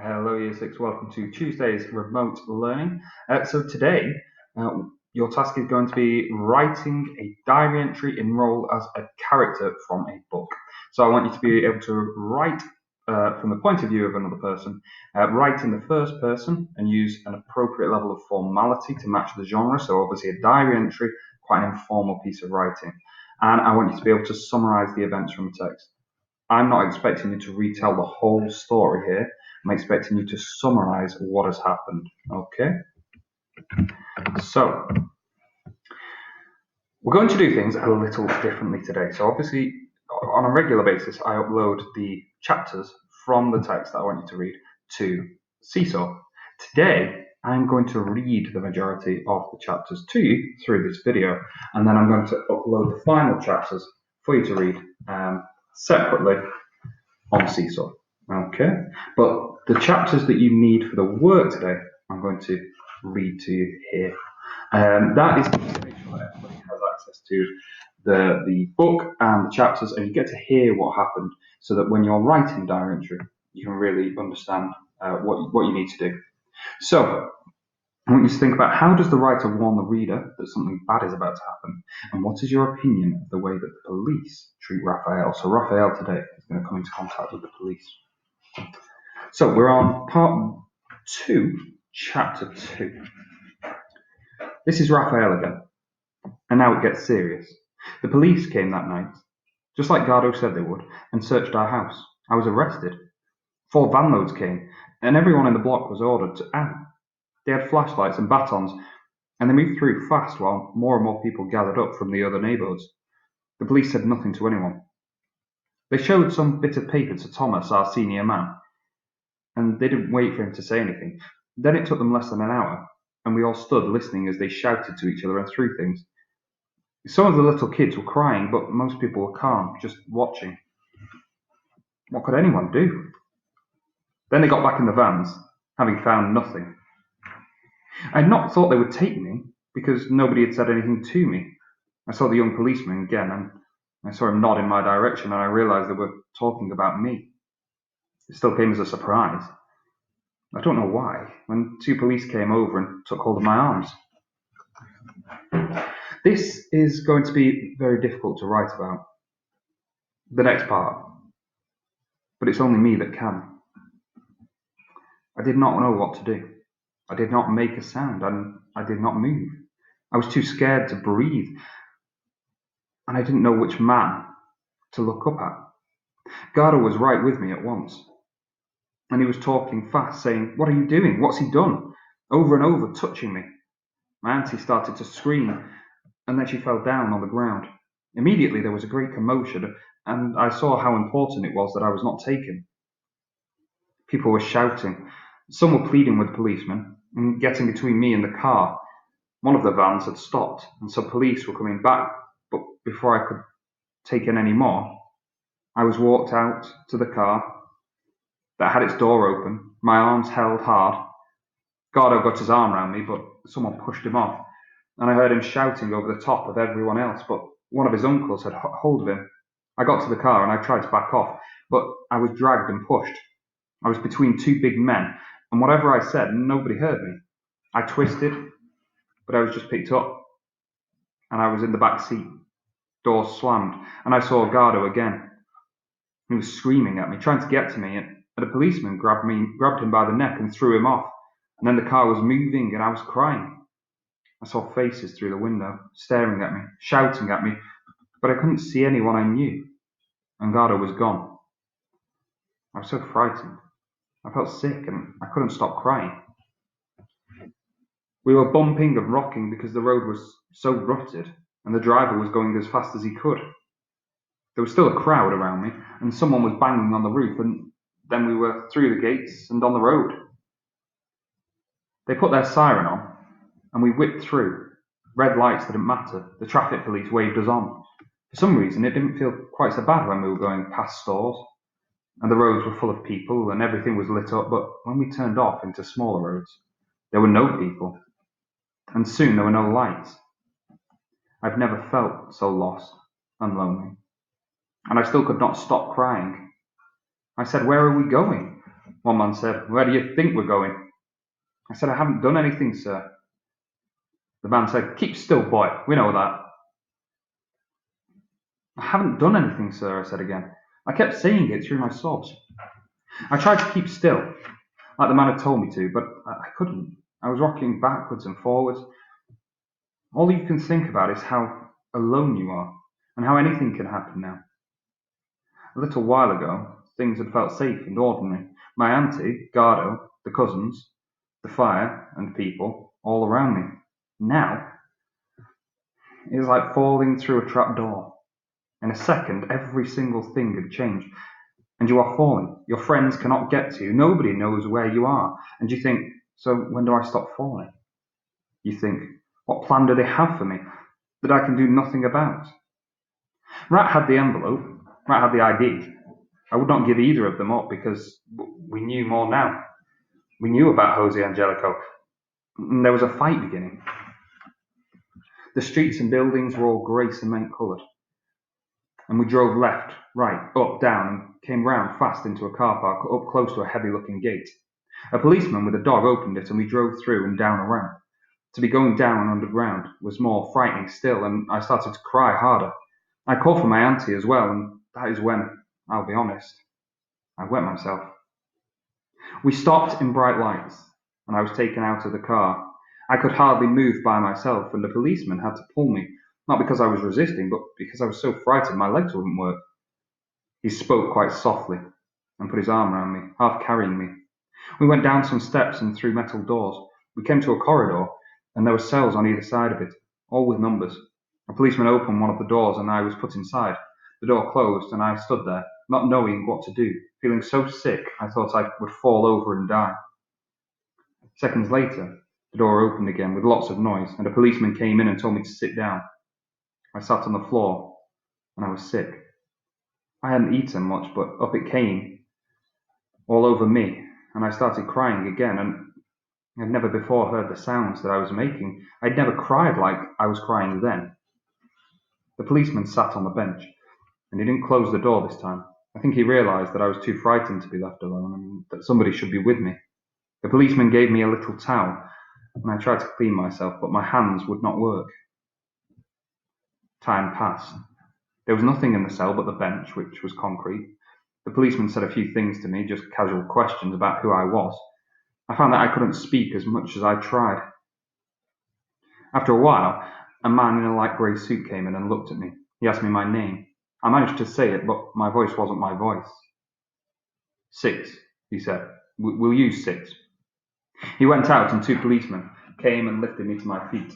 Hello, Year 6. Welcome to Tuesday's Remote Learning. So today, your task is going to be writing a diary entry in role as a character from a book. So I want you to be able to write from the point of view of another person, write in the first person and use an appropriate level of formality to match the genre. So obviously a diary entry, quite an informal piece of writing. And I want you to be able to summarize the events from the text. I'm not expecting you to retell the whole story here. I'm expecting you to summarize what has happened. Okay? So, we're going to do things a little differently today. So, obviously, on a regular basis, I upload the chapters from the text that I want you to read to Seesaw. Today, I'm going to read the majority of the chapters to you through this video, and then I'm going to upload the final chapters for you to read separately on Seesaw. Okay, but the chapters that you need for the work today, I'm going to read to you here. That is to make sure that everybody has access to the book and the chapters, and you get to hear what happened, so that when you're writing diary entry, you can really understand what you need to do. So, I want you to think about, how does the writer warn the reader that something bad is about to happen? And what is your opinion of the way that the police treat Raphael? So Raphael today is going to come into contact with the police. So we're on part 2, chapter 2. This is Raphael again. And now it gets serious. The police came that night, just like Gardo said they would, and searched our house. I was arrested. 4 van loads came, and everyone in the block was ordered to out. They had flashlights and batons, and they moved through fast while more and more people gathered up from the other neighbourhoods. The police said nothing to anyone. They showed some bit of paper to Thomas, our senior man, and they didn't wait for him to say anything. Then it took them less than an hour, and we all stood listening as they shouted to each other and threw things. Some of the little kids were crying, but most people were calm, just watching. What could anyone do? Then they got back in the vans, having found nothing. I had not thought they would take me, because nobody had said anything to me. I saw the young policeman again, and I saw him nod in my direction, and I realised they were talking about me. It still came as a surprise. I don't know why, when 2 police came over and took hold of my arms. This is going to be very difficult to write about. The next part. But it's only me that can. I did not know what to do. I did not make a sound, and I did not move. I was too scared to breathe, and I didn't know which man to look up at. Garda was right with me at once, and he was talking fast, saying, "What are you doing? What's he done?" Over and over, touching me. My auntie started to scream, and then she fell down on the ground. Immediately there was a great commotion, and I saw how important it was that I was not taken. People were shouting. Some were pleading with the policemen and getting between me and the car. One of the vans had stopped, and some police were coming back, but before I could take in any more, I was walked out to the car that had its door open, my arms held hard. Gardo got his arm round me, but someone pushed him off, and I heard him shouting over the top of everyone else, but one of his uncles had hold of him. I got to the car and I tried to back off, but I was dragged and pushed. I was between 2 big men, and whatever I said, nobody heard me. I twisted, but I was just picked up, and I was in the back seat. Doors slammed, and I saw Gardo again. He was screaming at me, trying to get to me, and a policeman grabbed him by the neck and threw him off. And then the car was moving, and I was crying. I saw faces through the window, staring at me, shouting at me, but I couldn't see anyone I knew, and Gardo was gone. I was so frightened. I felt sick, and I couldn't stop crying. We were bumping and rocking because the road was so rutted, and the driver was going as fast as he could. There was still a crowd around me, and someone was banging on the roof, and then we were through the gates and on the road. They put their siren on, and we whipped through. Red lights didn't matter. The traffic police waved us on. For some reason, it didn't feel quite so bad when we were going past stores, and the roads were full of people, and everything was lit up, but when we turned off into smaller roads, there were no people, and soon there were no lights. I've never felt so lost and lonely, and I still could not stop crying. I said, "Where are we going?" One man said, "Where do you think we're going?" I said, "I haven't done anything, sir." The man said, "Keep still, boy. We know that." "I haven't done anything, sir," I said again. I kept saying it through my sobs. I tried to keep still, like the man had told me to, but I couldn't. I was rocking backwards and forwards. All you can think about is how alone you are, and how anything can happen now. A little while ago, things had felt safe and ordinary. My auntie, Gardo, the cousins, the fire, and people all around me. Now, it was like falling through a trap door. In a second, every single thing had changed, and you are falling. Your friends cannot get to you. Nobody knows where you are. And you think, so when do I stop falling? You think, what plan do they have for me that I can do nothing about? Rat had the envelope. Rat had the ID. I would not give either of them up because we knew more now. We knew about Jose Angelico, and there was a fight beginning. The streets and buildings were all grey cement coloured, and we drove left, right, up, down, and came round fast into a car park up close to a heavy-looking gate. A policeman with a dog opened it, and we drove through and down a ramp. To be going down underground was more frightening still, and I started to cry harder. I called for my auntie as well, and that is when, I'll be honest, I wet myself. We stopped in bright lights, and I was taken out of the car. I could hardly move by myself, and the policeman had to pull me, not because I was resisting, but because I was so frightened my legs wouldn't work. He spoke quite softly and put his arm around me, half carrying me. We went down some steps and through metal doors. We came to a corridor, and there were cells on either side of it, all with numbers. A policeman opened one of the doors, and I was put inside. The door closed, and I stood there, not knowing what to do, feeling so sick I thought I would fall over and die. Seconds later, the door opened again with lots of noise, and a policeman came in and told me to sit down. I sat on the floor, and I was sick. I hadn't eaten much, but up it came, all over me, and I started crying again, and I'd never before heard the sounds that I was making. I'd never cried like I was crying then. The policeman sat on the bench, and he didn't close the door this time. I think he realised that I was too frightened to be left alone, and that somebody should be with me. The policeman gave me a little towel, and I tried to clean myself, but my hands would not work. Time passed. There was nothing in the cell but the bench, which was concrete. The policeman said a few things to me, just casual questions about who I was. I found that I couldn't speak as much as I tried. After a while, a man in a light grey suit came in and looked at me. He asked me my name. I managed to say it, but my voice wasn't my voice. 6, he said. We'll use 6. He went out, and 2 policemen came and lifted me to my feet.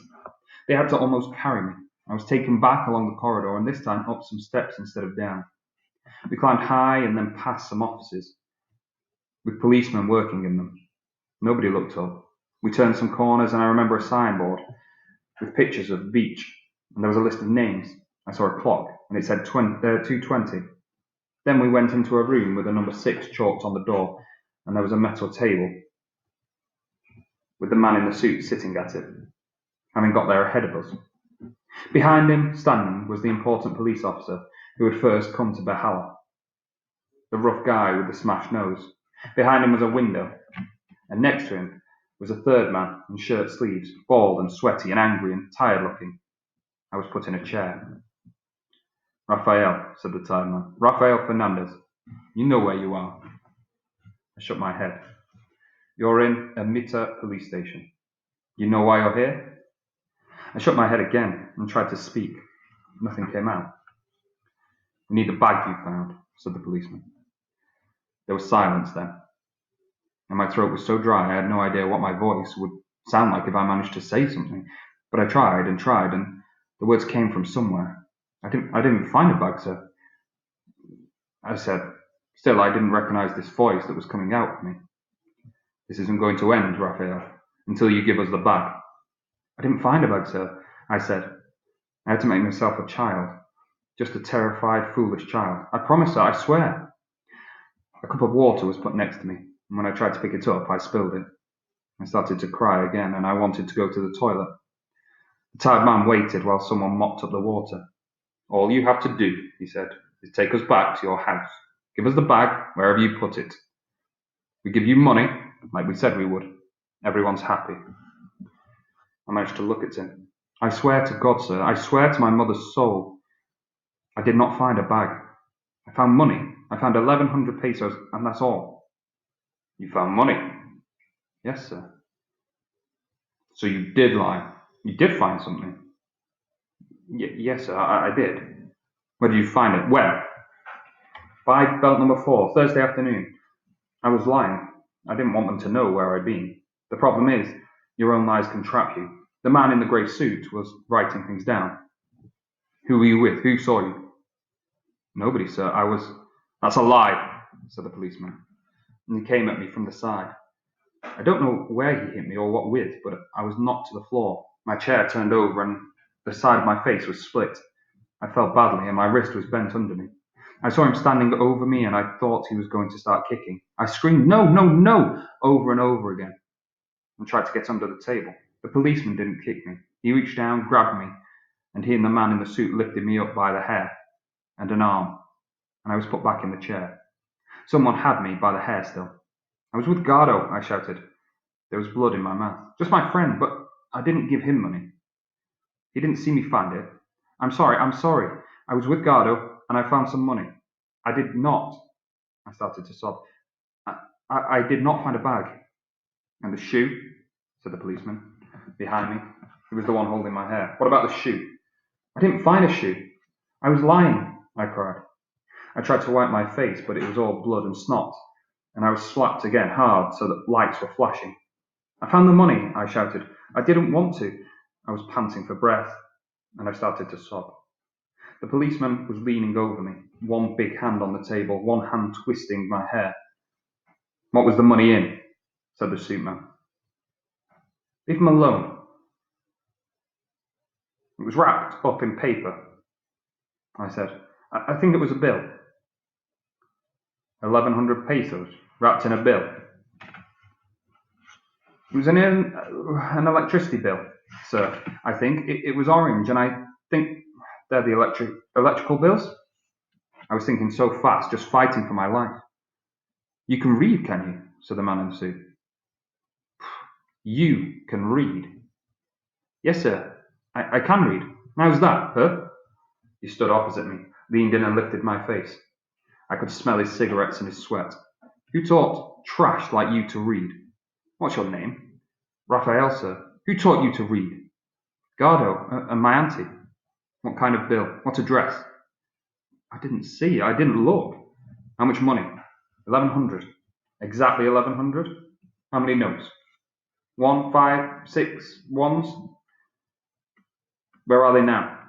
They had to almost carry me. I was taken back along the corridor, and this time up some steps instead of down. We climbed high and then past some offices, with policemen working in them. Nobody looked up. We turned some corners, and I remember a signboard with pictures of the beach, and there was a list of names. I saw a clock, and it said 2:20. Then we went into a room with the number 6 chalked on the door, and there was a metal table with the man in the suit sitting at it, having got there ahead of us. Behind him, standing, was the important police officer who had first come to Behala, the rough guy with the smashed nose. Behind him was a window, and next to him was a third man in shirt sleeves, bald and sweaty and angry and tired looking. I was put in a chair. "Rafael," said the tired man. "Rafael Fernandez. You know where you are." I shook my head. "You're in Ermita police station. You know why you're here?" I shook my head again and tried to speak. Nothing came out. "We need the bag you found," said the policeman. There was silence then, and my throat was so dry I had no idea what my voice would sound like if I managed to say something. But I tried, and the words came from somewhere. I didn't find a bag, sir," I said. Still, I didn't recognize this voice that was coming out of me. "This isn't going to end, Raphael, until you give us the bag." "I didn't find a bag, sir," I said. I had to make myself a child, just a terrified, foolish child. "I promise, sir, I swear." A cup of water was put next to me, and when I tried to pick it up, I spilled it. I started to cry again, and I wanted to go to the toilet. The tired man waited while someone mopped up the water. "All you have to do," he said, "is take us back to your house. Give us the bag wherever you put it." We give you money, like we said we would. Everyone's happy. I managed to look at him. I swear to God, sir, I swear to my mother's soul, I did not find a bag. I found money. I found 1,100 pesos, and that's all. You found money? Yes, sir. So you did lie. You did find something? Yes, sir, I did. Where did you find it? Where? By belt number 4, Thursday afternoon. I was lying. I didn't want them to know where I'd been. The problem is, your own lies can trap you. The man in the grey suit was writing things down. Who were you with? Who saw you? Nobody, sir. I was... That's a lie, said the policeman. And he came at me from the side. I don't know where he hit me or what with, but I was knocked to the floor. My chair turned over and the side of my face was split. I felt badly and my wrist was bent under me. I saw him standing over me and I thought he was going to start kicking. I screamed, no, no, no, over and over again, and tried to get under the table. The policeman didn't kick me. He reached down, grabbed me, and he and the man in the suit lifted me up by the hair and an arm, and I was put back in the chair. Someone had me by the hair still. I was with Gardo, I shouted. There was blood in my mouth. Just my friend, but I didn't give him money. He didn't see me find it. I'm sorry. I was with Gardo, and I found some money. I did not. I started to sob. I did not find a bag. And the shoe? Said the policeman behind me. He was the one holding my hair. What about the shoe? I didn't find a shoe. I was lying, I cried. I tried to wipe my face, but it was all blood and snot, and I was slapped again hard so that lights were flashing. I found the money, I shouted. I didn't want to. I was panting for breath, and I started to sob. The policeman was leaning over me, one big hand on the table, one hand twisting my hair. What was the money in? Said the suit man. Leave him alone. It was wrapped up in paper, I said. I think it was a bill. 1,100 pesos, wrapped in a bill. It was an electricity bill, sir, I think. It was orange, and I think they're the electrical bills. I was thinking so fast, just fighting for my life. You can read, can you? Said the man in the suit. You can read? Yes, sir, I can read. How's that, huh? He stood opposite me, leaned in and lifted my face. I could smell his cigarettes and his sweat. Who taught trash like you to read? What's your name? Raphael, sir. Who taught you to read? Gardo and my auntie. What kind of bill? What address? I didn't see. I didn't look. How much money? 1,100. Exactly 1,100? How many notes? 1, 5, 6 ones? Where are they now?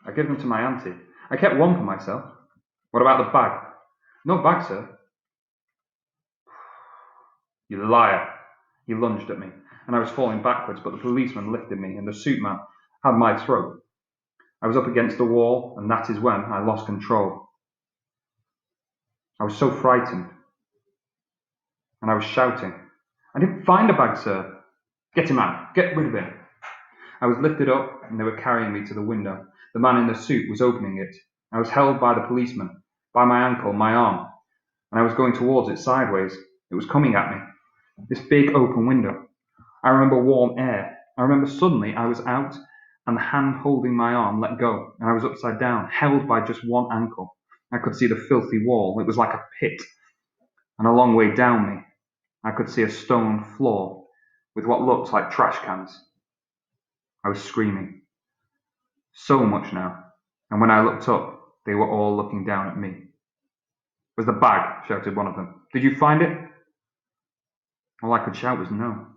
I gave them to my auntie. I kept one for myself. What about the bag? No bag, sir. You liar. He lunged at me, and I was falling backwards, but the policeman lifted me, and the suit man had my throat. I was up against the wall, and that is when I lost control. I was so frightened, and I was shouting, I didn't find a bag, sir. Get him out. Get rid of him. I was lifted up, and they were carrying me to the window. The man in the suit was opening it. I was held by the policeman, by my ankle, my arm, and I was going towards it sideways. It was coming at me. This big open window. I remember warm air. I remember suddenly I was out, and the hand holding my arm let go, and I was upside down, held by just one ankle. I could see the filthy wall. It was like a pit. And a long way down me, I could see a stone floor with what looked like trash cans. I was screaming. So much now. And when I looked up, they were all looking down at me. Where's the bag? Shouted one of them. Did you find it? All I could shout was no.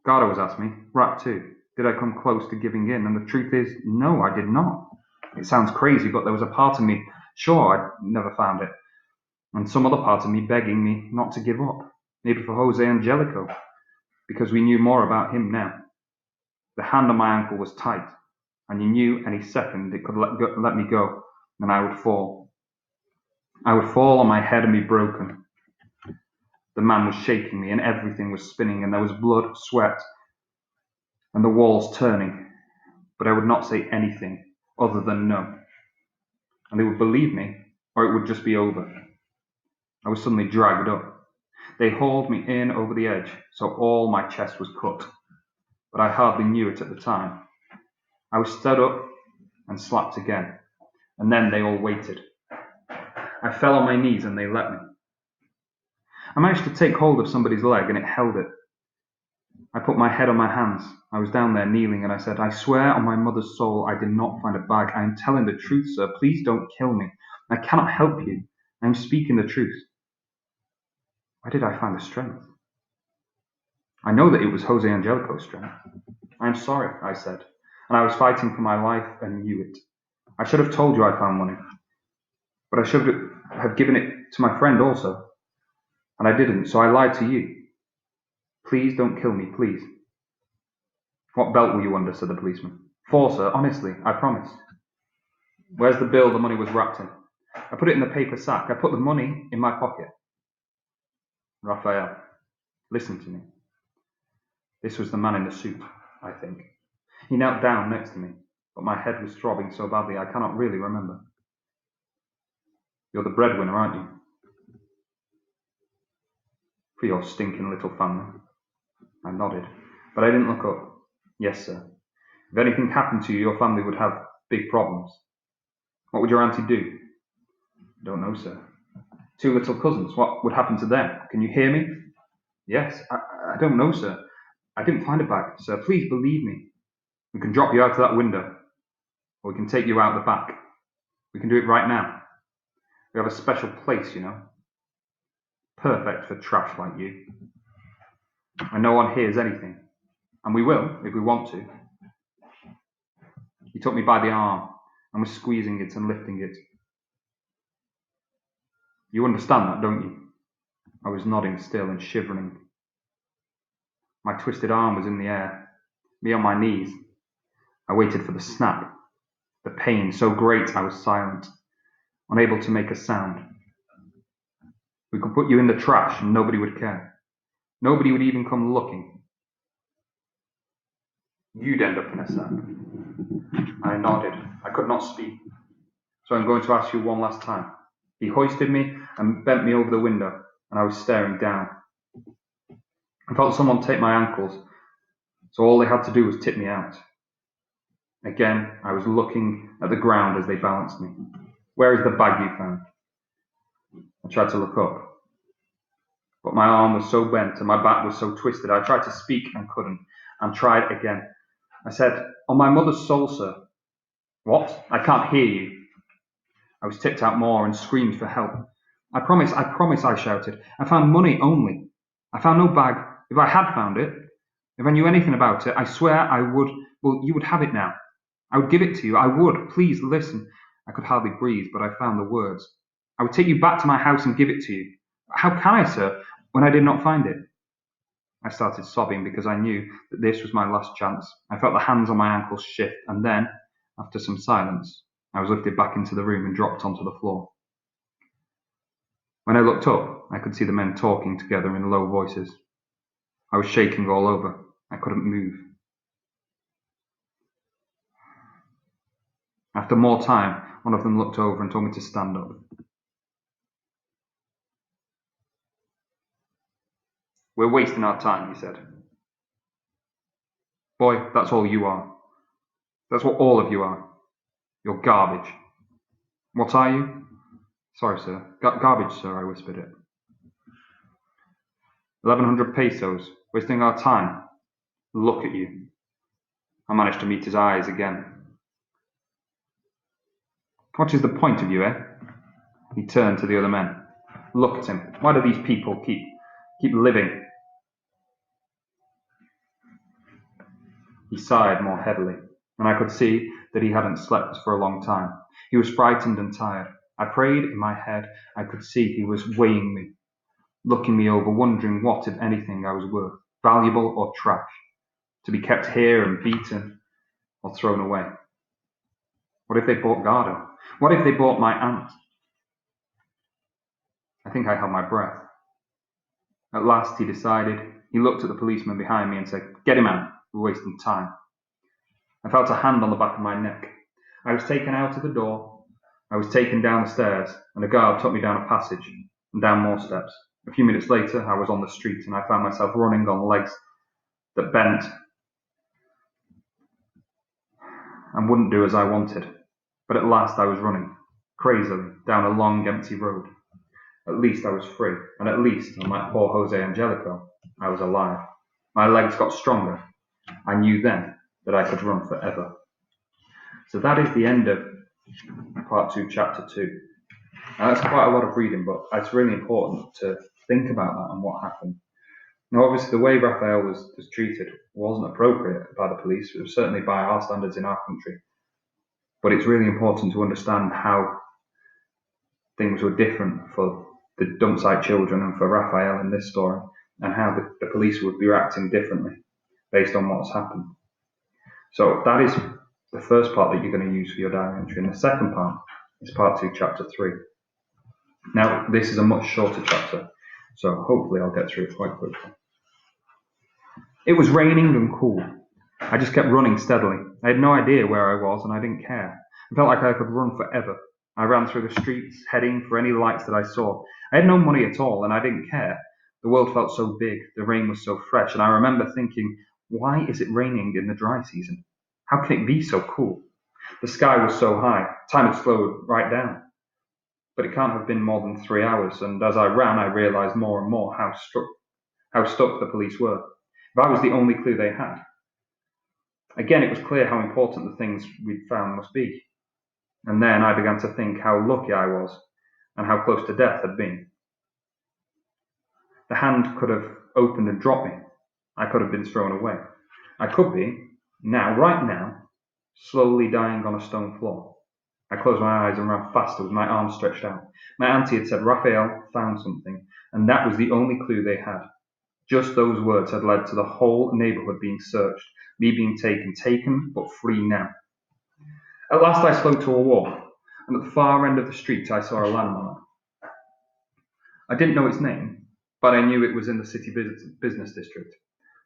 Gardo was asked me, Rap too. Did I come close to giving in? And the truth is, no, I did not. It sounds crazy, but there was a part of me sure I'd never found it. And some other part of me begging me not to give up. Maybe for Jose Angelico, because we knew more about him now. The hand on my ankle was tight, and you knew any second it could let me go, and I would fall. I would fall on my head and be broken. The man was shaking me, and everything was spinning, and there was blood, sweat, and the walls turning. But I would not say anything other than no. And they would believe me, or it would just be over. I was suddenly dragged up. They hauled me in over the edge, so all my chest was cut, but I hardly knew it at the time. I was stood up and slapped again, and then they all waited. I fell on my knees and they let me. I managed to take hold of somebody's leg and it held it. I put my head on my hands. I was down there kneeling and I said, "I swear on my mother's soul I did not find a bag. I am telling the truth, sir. Please don't kill me. I cannot help you. I am speaking the truth." Where did I find the strength? I know that it was Jose Angelico's strength. "I am sorry," I said, and I was fighting for my life and knew it. I should have told you I found money, but I should have given it to my friend also, and I didn't, so I lied to you. Please don't kill me, please. "What belt were you under?" said the policeman. "4, sir, honestly, I promise." "Where's the bill the money was wrapped in?" "I put it in the paper sack. I put the money in my pocket." "Raphael, listen to me." This was the man in the suit, I think. He knelt down next to me, but my head was throbbing so badly I cannot really remember. "You're the breadwinner, aren't you?" "For your stinking little family." I nodded, but I didn't look up. "Yes, sir. If anything happened to you, your family would have big problems." "What would your auntie do?" "I don't know, sir." "2 little cousins, what would happen to them? Can you hear me?" "Yes, I don't know, sir. I didn't find a bag, sir. Please believe me. We can drop you out of that window, or we can take you out the back. We can do it right now. We have a special place, you know. Perfect for trash like you. And no one hears anything. And we will, if we want to." He took me by the arm and was squeezing it and lifting it. "You understand that, don't you?" I was nodding still and shivering. My twisted arm was in the air, me on my knees. I waited for the snap, the pain so great I was silent, unable to make a sound. "We could put you in the trash and nobody would care. Nobody would even come looking. You'd end up in a sack." I nodded. I could not speak. "So I'm going to ask you one last time." He hoisted me and bent me over the window, and I was staring down. I felt someone take my ankles, so all they had to do was tip me out. Again, I was looking at the ground as they balanced me. "Where is the bag you found?" I tried to look up, but my arm was so bent and my back was so twisted. I tried to speak and couldn't, and tried again. I said, "On my mother's soul, sir." "What? I can't hear you." I was tipped out more and screamed for help. I promise, I shouted. "I found money only. I found no bag. If I had found it, if I knew anything about it, I swear I would, well, you would have it now. I would give it to you. I would. Please listen." I could hardly breathe, but I found the words. "I would take you back to my house and give it to you." "How can I, sir, when I did not find it?" I started sobbing because I knew that this was my last chance. I felt the hands on my ankles shift, and then, after some silence, I was lifted back into the room and dropped onto the floor. When I looked up, I could see the men talking together in low voices. I was shaking all over. I couldn't move. After more time, one of them looked over and told me to stand up. "We're wasting our time," he said. "Boy, that's all you are. That's what all of you are. You're garbage." "What are you?" "Sorry, sir. Garbage, sir," I whispered it. 1,100 pesos. Wasting our time. Look at you." I managed to meet his eyes again. "What is the point of you, eh?" He turned to the other men. "Look at him. Why do these people keep living?" He sighed more heavily, and I could see that he hadn't slept for a long time. He was frightened and tired. I prayed in my head. I could see he was weighing me, looking me over, wondering what, if anything, I was worth, valuable or trash, to be kept here and beaten or thrown away. What if they bought Gardo? What if they bought my aunt? I think I held my breath. At last he decided. He looked at the policeman behind me and said, "Get him out. We're wasting time." I felt a hand on the back of my neck. I was taken out of the door. I was taken down the stairs, and a guard took me down a passage and down more steps. A few minutes later, I was on the street and I found myself running on legs that bent and wouldn't do as I wanted. But at last I was running, crazily, down a long, empty road. At least I was free, and at least, unlike poor Jose Angelico, I was alive. My legs got stronger. I knew then that I could run forever. So that is the end of part 2, chapter 2. Now that's quite a lot of reading, but it's really important to think about that and what happened. Now obviously the way Raphael was treated wasn't appropriate by the police, it was certainly by our standards in our country. But it's really important to understand how things were different for the dump site children and for Raphael in this story, and how the police would be reacting differently based on what's happened. So that is the first part that you're going to use for your diary entry, and the second part is part 2, chapter 3. Now, this is a much shorter chapter, so hopefully I'll get through it quite quickly. It was raining and cool. I just kept running steadily. I had no idea where I was, and I didn't care. I felt like I could run forever. I ran through the streets, heading for any lights that I saw. I had no money at all, and I didn't care. The world felt so big, the rain was so fresh, and I remember thinking, why is it raining in the dry season? How can it be so cool? The sky was so high, time had slowed right down. But it can't have been more than 3 hours, and as I ran, I realised more and more how stuck the police were. If I was the only clue they had. Again, it was clear how important the things we'd found must be. And then I began to think how lucky I was, and how close to death had been. The hand could have opened and dropped me. I could have been thrown away. I could be, right now, slowly dying on a stone floor. I closed my eyes and ran faster with my arms stretched out. My auntie had said Raphael found something, and that was the only clue they had. Just those words had led to the whole neighbourhood being searched, me being taken, but free now. At last I slowed to a walk, and at the far end of the street I saw a landmark. I didn't know its name, but I knew it was in the city business district.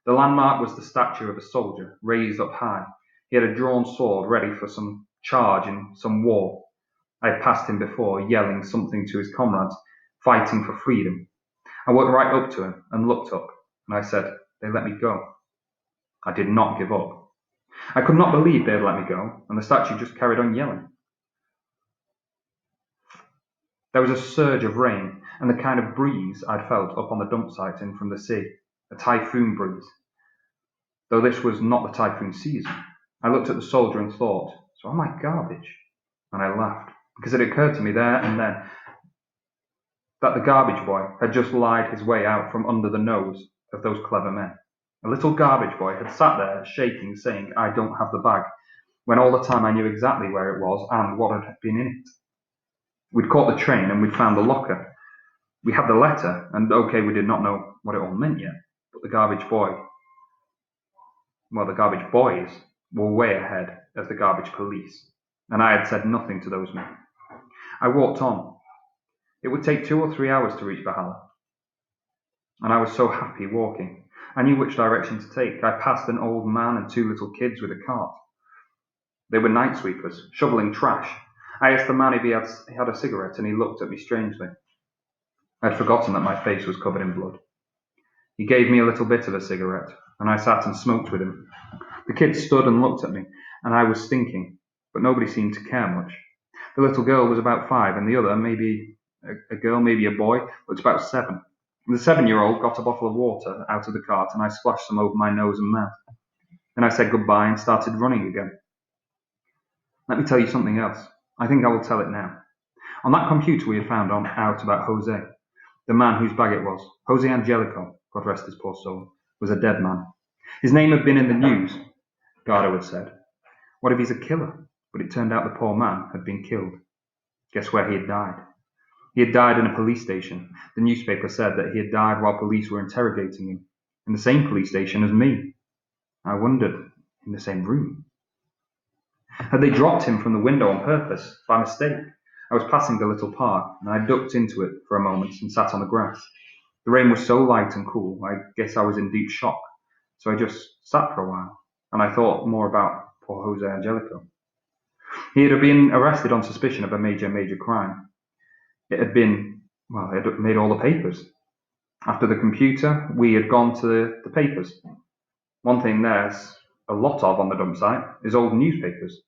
The landmark was the statue of a soldier, raised up high. He had a drawn sword ready for some charge in some war. I had passed him before, yelling something to his comrades, fighting for freedom. I walked right up to him and looked up, and I said, they let me go. I did not give up. I could not believe they had let me go, and the statue just carried on yelling. There was a surge of rain, and the kind of breeze I'd felt up on the dump site in from the sea, a typhoon breeze. Though this was not the typhoon season, I looked at the soldier and thought, so am I garbage? And I laughed, because it occurred to me there and then that the garbage boy had just lied his way out from under the nose of those clever men. A little garbage boy had sat there shaking, saying, I don't have the bag, when all the time I knew exactly where it was and what had been in it. We'd caught the train and we'd found the locker. We had the letter, and okay, we did not know what it all meant yet, but the garbage boys were way ahead of the garbage police, and I had said nothing to those men. I walked on. It would take 2 or 3 hours to reach Valhalla, and I was so happy walking. I knew which direction to take. I passed an old man and 2 little kids with a cart. They were night sweepers, shoveling trash. I asked the man if he had a cigarette, and he looked at me strangely. I had forgotten that my face was covered in blood. He gave me a little bit of a cigarette, and I sat and smoked with him. The kids stood and looked at me, and I was thinking, but nobody seemed to care much. The little girl was about 5, and the other, maybe a girl, maybe a boy, was about 7. The 7-year-old got a bottle of water out of the cart, and I splashed some over my nose and mouth. Then I said goodbye and started running again. Let me tell you something else. I think I will tell it now. On that computer we had found out about Jose, the man whose bag it was. Jose Angelico, God rest his poor soul, was a dead man. His name had been in the news, Gardo had said. What if he's a killer? But it turned out the poor man had been killed. Guess where he had died? He had died in a police station. The newspaper said that he had died while police were interrogating him, in the same police station as me. I wondered, in the same room. Had they dropped him from the window on purpose, by mistake? I was passing the little park, and I ducked into it for a moment and sat on the grass. The rain was so light and cool, I guess I was in deep shock, so I just sat for a while, and I thought more about poor Jose Angelico. He had been arrested on suspicion of a major crime. It had made all the papers. After the computer, we had gone to the papers. One thing there's a lot of on the dump site is old newspapers.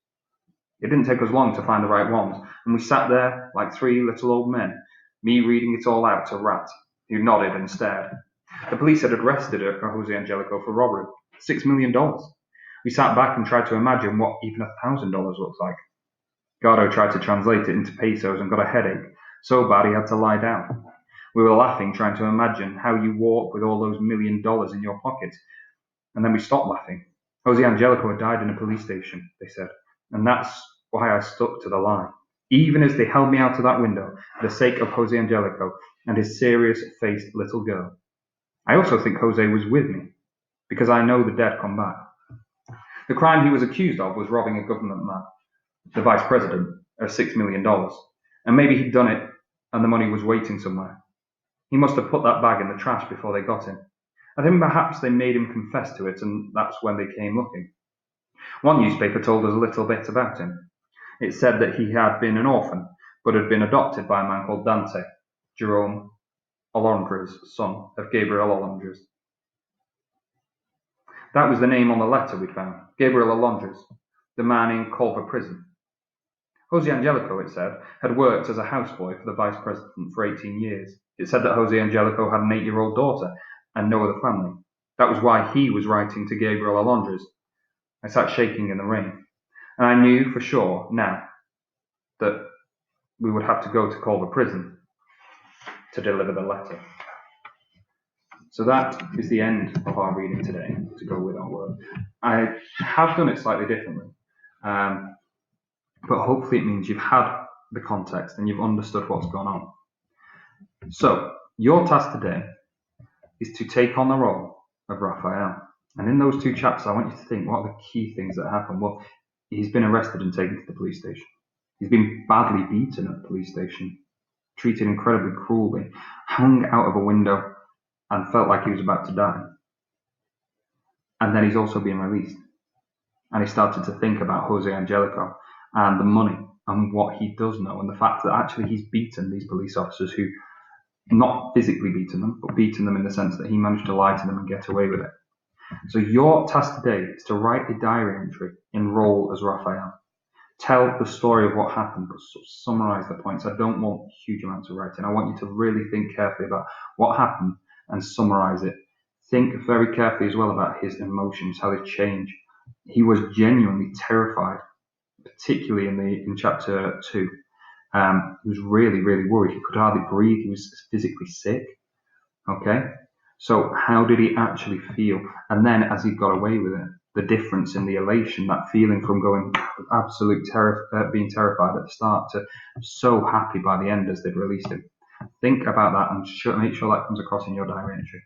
It didn't take us long to find the right ones, and we sat there like three little old men, me reading it all out to Rat, who nodded and stared. The police had arrested Jose Angelico for robbery. $6 million. We sat back and tried to imagine what even $1,000 looks like. Gardo tried to translate it into pesos and got a headache, so bad he had to lie down. We were laughing, trying to imagine how you walk with all those $1 million in your pocket. And then we stopped laughing. Jose Angelico had died in a police station, they said, and that's why I stuck to the lie. Even as they held me out of that window, for the sake of Jose Angelico and his serious-faced little girl. I also think Jose was with me, because I know the dead come back. The crime he was accused of was robbing a government man, the vice president, of $6 million, and maybe he'd done it and the money was waiting somewhere. He must have put that bag in the trash before they got him. I think perhaps they made him confess to it, and that's when they came looking. One newspaper told us a little bit about him. It said that he had been an orphan, but had been adopted by a man called Dante, Jerome Alondra's son of Gabriel Alondra's. That was the name on the letter we'd found, Gabriel Alondra's, the man in Culver prison. Jose Angelico, it said, had worked as a houseboy for the vice president for 18 years. It said that Jose Angelico had an 8-year-old daughter and no other family. That was why he was writing to Gabriel Alondra's. I sat shaking in the rain, and I knew for sure now that we would have to go to Culver prison to deliver the letter. So that is the end of our reading today, to go with our work. I have done it slightly differently, but hopefully it means you've had the context and you've understood what's gone on. So, your task today is to take on the role of Raphael. And in those 2 chapters, I want you to think, what are the key things that happened? Well, he's been arrested and taken to the police station. He's been badly beaten at the police station, treated incredibly cruelly, hung out of a window and felt like he was about to die. And then he's also been released. And he started to think about Jose Angelico and the money and what he does know, and the fact that actually he's beaten these police officers who, not physically beaten them, but beaten them in the sense that he managed to lie to them and get away with it. So your task today is to write a diary entry in role as Raphael. Tell the story of what happened, but summarize the points. I don't want huge amounts of writing. I want you to really think carefully about what happened and summarize it. Think very carefully as well about his emotions, how they change. He was genuinely terrified, particularly in chapter 2. He was really, really worried. He could hardly breathe. He was physically sick. Okay? So how did he actually feel? And then as he got away with it, the difference in the elation, that feeling from going being terrified at the start to so happy by the end as they'd released him. Think about that and make sure that comes across in your diary entry.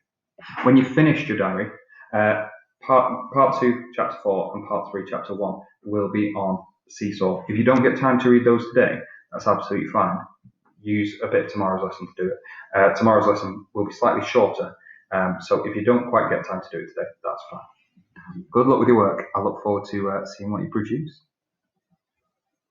When you've finished your diary, part 2, chapter 4, and part 3, chapter 1 will be on Seesaw. If you don't get time to read those today, that's absolutely fine. Use a bit of tomorrow's lesson to do it. Tomorrow's lesson will be slightly shorter, so if you don't quite get time to do it today, that's fine. Good luck with your work. I look forward to seeing what you produce.